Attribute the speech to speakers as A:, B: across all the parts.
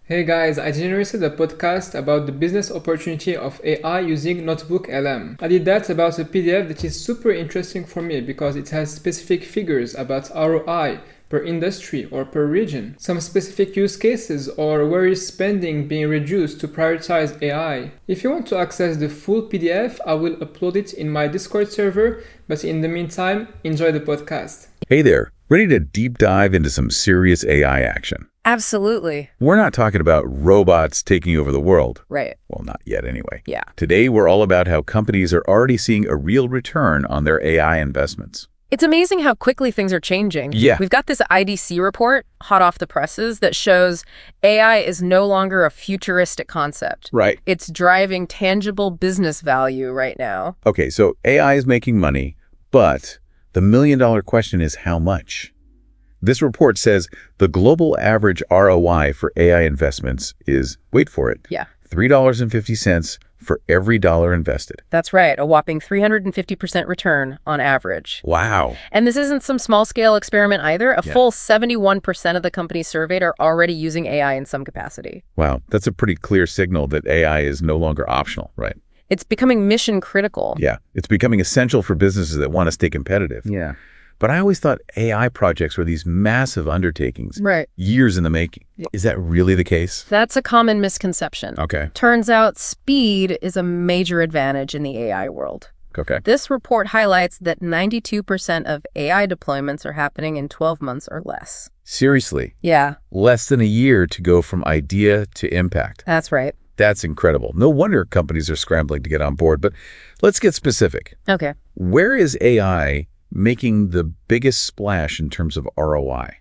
A: Hey guys, I generated a podcast about the business opportunity of AI using NotebookLM. I did that about a PDF that is super interesting for me because it has specific figures about ROI per industry or per region, some specific use cases or where is spending being reduced to prioritize AI. If you want to access the full PDF, I will upload it in my Discord server, but in the meantime, enjoy the podcast.
B: Hey there, ready to deep dive into some serious AI action?
C: Absolutely.
B: We're not talking about robots taking over the world.
C: Right.
B: Well, not yet anyway.
C: Yeah.
B: Today, we're all about how companies are already seeing a real return on their AI investments.
C: It's amazing how quickly things are changing.
B: Yeah.
C: We've got this IDC report, hot off the presses, that shows AI is no longer a futuristic concept.
B: Right.
C: It's driving tangible business value right now.
B: Okay, so AI is making money, but the million-dollar question is how much? This report says the global average ROI for AI investments is, wait for it,
C: Yeah.
B: $3.50 for every dollar invested.
C: That's right, a whopping 350% return on average.
B: Wow.
C: And this isn't some small-scale experiment either. A full 71% of the companies surveyed are already using AI in some capacity.
B: Wow, that's a pretty clear signal that AI is no longer optional, right?
C: It's becoming mission critical.
B: Yeah, it's becoming essential for businesses that want to stay competitive.
C: Yeah.
B: But I always thought AI projects were these massive undertakings,
C: Right.
B: years in the making. Is that really the case?
C: That's a common misconception.
B: Okay.
C: Turns out speed is a major advantage in the AI world.
B: Okay.
C: This report highlights that 92% of AI deployments are happening in 12 months or less.
B: Seriously,
C: Yeah,
B: less than a year to go from idea to impact.
C: that's right.
B: That's incredible. No wonder companies are scrambling to get on board. But let's get specific.
C: Okay.
B: Where is AI making the biggest splash in terms of ROI?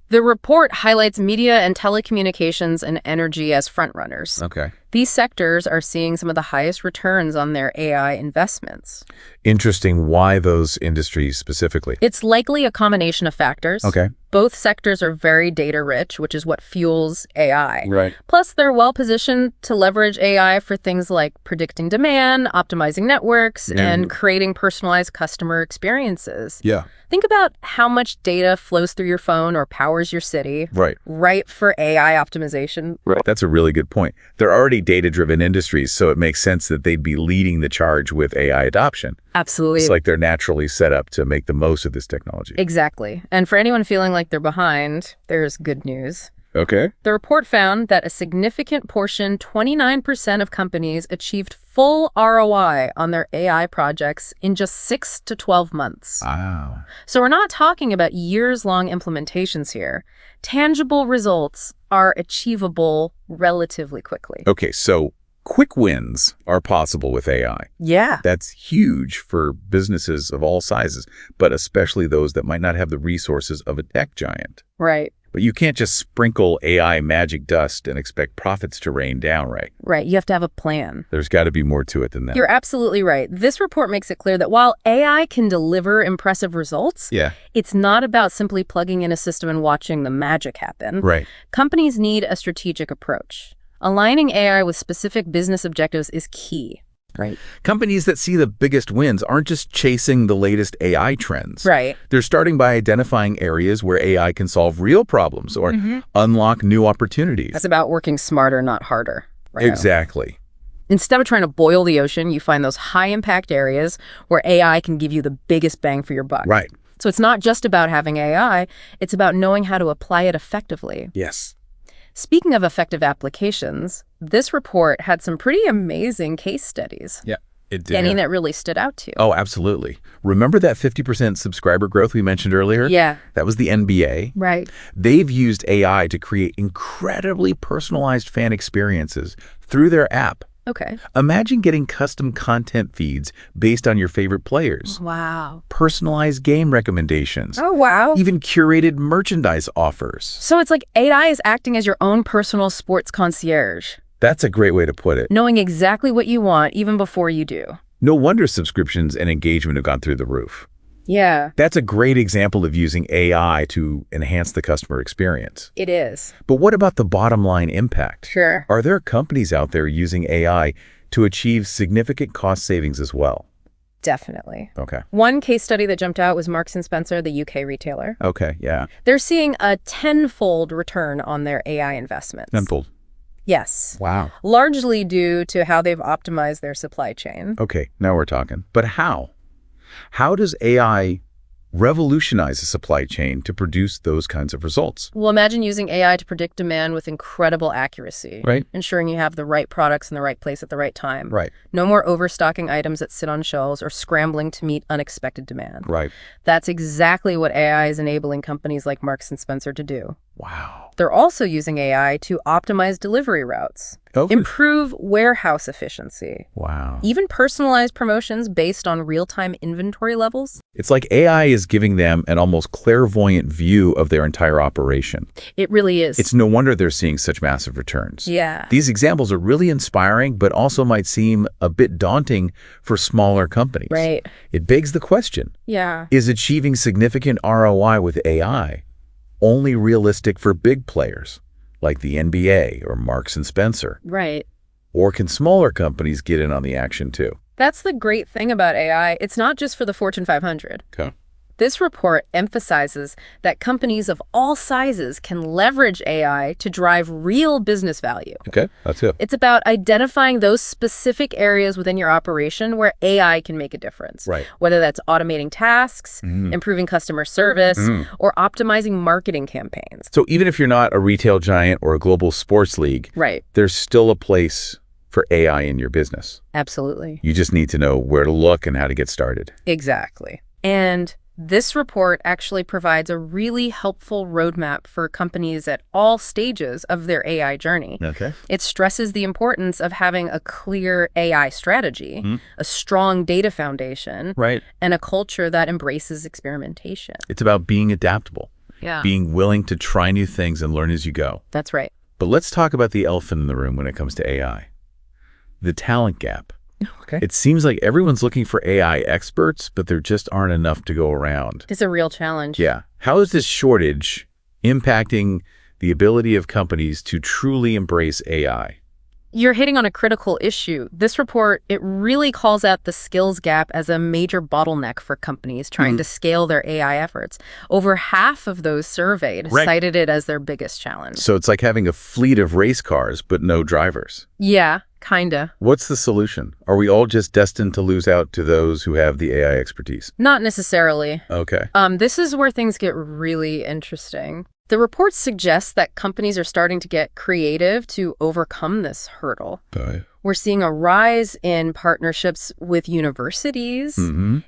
C: The report highlights media and telecommunications and energy as frontrunners.
B: Okay.
C: These sectors are seeing some of the highest returns on their AI investments.
B: Interesting. Why those industries specifically?
C: It's likely a combination of factors.
B: Okay.
C: Both sectors are very data-rich, which is what fuels AI.
B: Right.
C: Plus, they're well-positioned to leverage AI for things like predicting demand, optimizing networks, and creating personalized customer experiences.
B: Yeah.
C: Think about how much data flows through your phone or powers your city.
B: Right.
C: Right for AI optimization.
B: Right. That's a really good point. They're already data-driven industries, so it makes sense that they'd be leading the charge with AI adoption.
C: Absolutely.
B: It's like they're naturally set up to make the most of this technology.
C: Exactly. And for anyone feeling like they're behind, there's good news.
B: Okay.
C: The report found that a significant portion, 29% of companies, achieved full ROI on their AI projects in just 6 to 12 months.
B: Wow.
C: So we're not talking about years-long implementations here. Tangible results are achievable relatively quickly.
B: Okay, so quick wins are possible with AI.
C: Yeah.
B: That's huge for businesses of all sizes, but especially those that might not have the resources of a tech giant.
C: Right.
B: But you can't just sprinkle AI magic dust and expect profits to rain down, right?
C: Right. You have to have a plan.
B: There's got to be more to it than that.
C: You're absolutely right. This report makes it clear that while AI can deliver impressive results,
B: Yeah.
C: it's not about simply plugging in a system and watching the magic happen.
B: Right.
C: Companies need a strategic approach. Aligning AI with specific business objectives is key. Right.
B: Companies that see the biggest wins aren't just chasing the latest AI trends.
C: Right.
B: They're starting by identifying areas where AI can solve real problems or unlock new opportunities.
C: That's about working smarter, not harder. Right.
B: Exactly.
C: Instead of trying to boil the ocean, you find those high-impact areas where AI can give you the biggest bang for your buck.
B: Right.
C: So it's not just about having AI, it's about knowing how to apply it effectively.
B: Yes.
C: Speaking of effective applications, this report had some pretty amazing case studies.
B: Yeah, it did.
C: Any that really stood out to you?
B: Oh, absolutely. Remember that 50% subscriber growth we mentioned earlier?
C: Yeah.
B: That was the NBA.
C: Right.
B: They've used AI to create incredibly personalized fan experiences through their app.
C: Okay.
B: Imagine getting custom content feeds based on your favorite players,
C: Wow.
B: personalized game recommendations,
C: Oh, wow.
B: even curated merchandise offers.
C: So it's like AI is acting as your own personal sports concierge,
B: That's a great way to put it.
C: knowing exactly what you want even before you do.
B: No wonder subscriptions and engagement have gone through the roof.
C: Yeah,
B: That's a great example of using AI to enhance the customer experience.
C: it is.
B: But what about the bottom line impact?
C: Sure.
B: Are there companies out there using AI to achieve significant cost savings as well?
C: Definitely.
B: Okay.
C: One case study that jumped out was Marks & Spencer, the UK retailer.
B: Okay, yeah.
C: They're seeing a tenfold return on their AI investments.
B: Tenfold.
C: Yes.
B: Wow.
C: Largely due to how they've optimized their supply chain.
B: Okay, now we're talking. But how? How does AI revolutionize the supply chain to produce those kinds of results?
C: Well, imagine using AI to predict demand with incredible accuracy.
B: Right.
C: Ensuring you have the right products in the right place at the right time.
B: Right.
C: No more overstocking items that sit on shelves or scrambling to meet unexpected demand.
B: Right.
C: That's exactly what AI is enabling companies like Marks & Spencer to do.
B: Wow.
C: They're also using AI to optimize delivery routes, improve warehouse efficiency,
B: wow.
C: even personalize promotions based on real-time inventory levels.
B: It's like AI is giving them an almost clairvoyant view of their entire operation.
C: It really is.
B: It's no wonder they're seeing such massive returns.
C: Yeah.
B: These examples are really inspiring, but also might seem a bit daunting for smaller companies.
C: Right.
B: It begs the question,
C: Yeah.
B: is achieving significant ROI with AI only realistic for big players like the NBA or Marks & Spencer?
C: Right.
B: Or can smaller companies get in on the action too?
C: That's the great thing about AI. It's not just for the Fortune 500.
B: Okay.
C: This report emphasizes that companies of all sizes can leverage AI to drive real business value.
B: Okay, that's it.
C: It's about identifying those specific areas within your operation where AI can make a difference.
B: Right.
C: Whether that's automating tasks, improving customer service, or optimizing marketing campaigns.
B: So even if you're not a retail giant or a global sports league,
C: Right.
B: there's still a place for AI in your business.
C: Absolutely.
B: You just need to know where to look and how to get started.
C: Exactly. And this report actually provides a really helpful roadmap for companies at all stages of their AI journey.
B: Okay.
C: It stresses the importance of having a clear AI strategy, a strong data foundation,
B: Right.
C: and a culture that embraces experimentation.
B: It's about being adaptable,
C: Yeah.
B: being willing to try new things and learn as you go.
C: That's right.
B: But let's talk about the elephant in the room when it comes to AI. The talent gap.
C: Okay.
B: It seems like everyone's looking for AI experts, but there just aren't enough to go around.
C: It's a real challenge.
B: Yeah. How is this shortage impacting the ability of companies to truly embrace AI?
C: You're hitting on a critical issue. This report, it really calls out the skills gap as a major bottleneck for companies trying to scale their AI efforts. Over half of those surveyed cited it as their biggest challenge.
B: So it's like having a fleet of race cars, but no drivers.
C: Yeah, kinda.
B: What's the solution? Are we all just destined to lose out to those who have the AI expertise?
C: Not necessarily.
B: Okay.
C: This is where things get really interesting. The report suggests that companies are starting to get creative to overcome this hurdle. We're seeing a rise in partnerships with universities,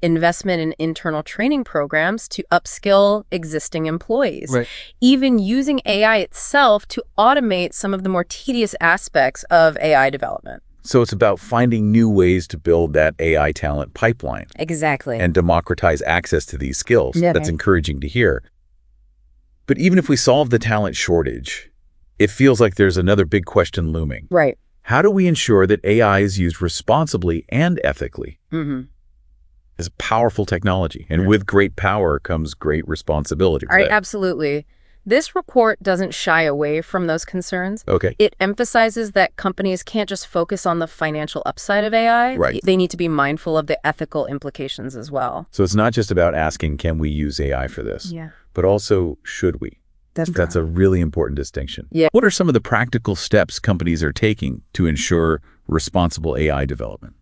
C: investment in internal training programs to upskill existing employees, even using AI itself to automate some of the more tedious aspects of AI development.
B: So it's about finding new ways to build that AI talent pipeline.
C: Exactly.
B: And democratize access to these skills.
C: Yeah.
B: That's encouraging to hear. But even if we solve the talent shortage, it feels like there's another big question looming.
C: Right.
B: How do we ensure that AI is used responsibly and ethically? It's a powerful technology, and with great power comes great responsibility.
C: All right, absolutely. This report doesn't shy away from those concerns.
B: Okay.
C: It emphasizes that companies can't just focus on the financial upside of AI.
B: Right.
C: They need to be mindful of the ethical implications as well.
B: So it's not just about asking, can we use AI for this?
C: Yeah.
B: But also, should we? That's a really important distinction.
C: Yeah.
B: What are some of the practical steps companies are taking to ensure responsible AI development?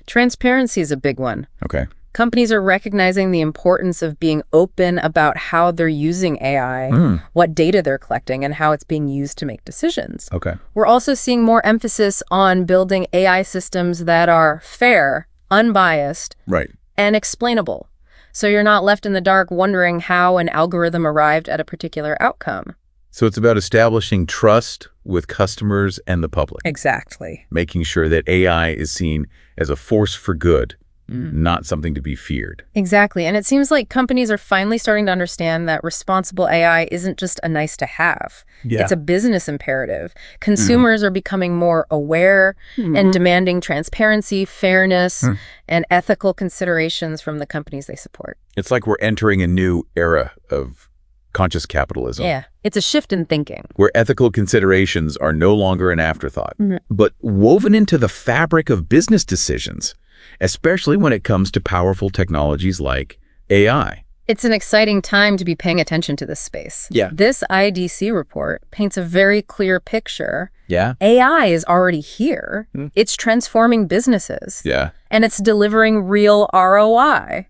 C: Transparency is a big one.
B: Okay.
C: Companies are recognizing the importance of being open about how they're using AI, what data they're collecting, and how it's being used to make decisions.
B: Okay.
C: We're also seeing more emphasis on building AI systems that are fair, unbiased,
B: Right.
C: and explainable. So you're not left in the dark wondering how an algorithm arrived at a particular outcome.
B: So it's about establishing trust with customers and the public.
C: Exactly.
B: Making sure that AI is seen as a force for good, not something to be feared.
C: Exactly. And it seems like companies are finally starting to understand that responsible AI isn't just a nice to have.
B: Yeah.
C: It's a business imperative. Consumers are becoming more aware and demanding transparency, fairness, and ethical considerations from the companies they support.
B: It's like we're entering a new era of conscious capitalism.
C: Yeah. It's a shift in thinking.
B: Where ethical considerations are no longer an afterthought, but woven into the fabric of business decisions. especially when it comes to powerful technologies like AI.
C: It's an exciting time to be paying attention to this space.
B: Yeah.
C: This IDC report paints a very clear picture.
B: Yeah.
C: AI is already here. It's transforming businesses.
B: Yeah.
C: And it's delivering real ROI.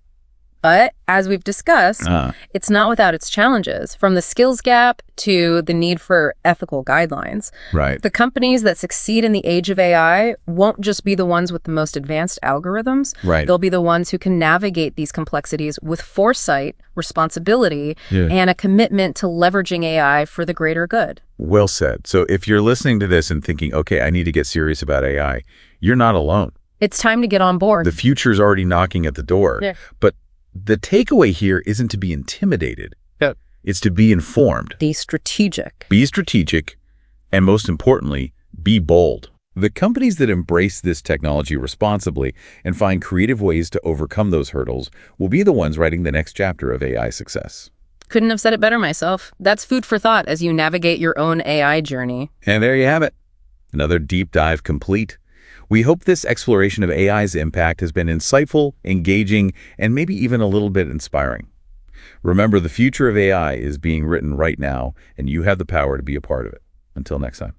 C: But as we've discussed, it's not without its challenges, from the skills gap to the need for ethical guidelines.
B: Right.
C: The companies that succeed in the age of AI won't just be the ones with the most advanced algorithms.
B: Right.
C: They'll be the ones who can navigate these complexities with foresight, responsibility, and a commitment to leveraging AI for the greater good.
B: Well said. So if you're listening to this and thinking, okay, I need to get serious about AI, you're not alone.
C: It's time to get on board.
B: The future's already knocking at the door.
C: Yeah.
B: But the takeaway here isn't to be intimidated. Yep. It's to be informed.
C: Be strategic.
B: Be strategic, and most importantly, be bold. The companies that embrace this technology responsibly and find creative ways to overcome those hurdles will be the ones writing the next chapter of AI success.
C: Couldn't have said it better myself. That's food for thought as you navigate your own AI journey.
B: And there you have it. Another deep dive complete. We hope this exploration of AI's impact has been insightful, engaging, and maybe even a little bit inspiring. Remember, the future of AI is being written right now, and you have the power to be a part of it. Until next time.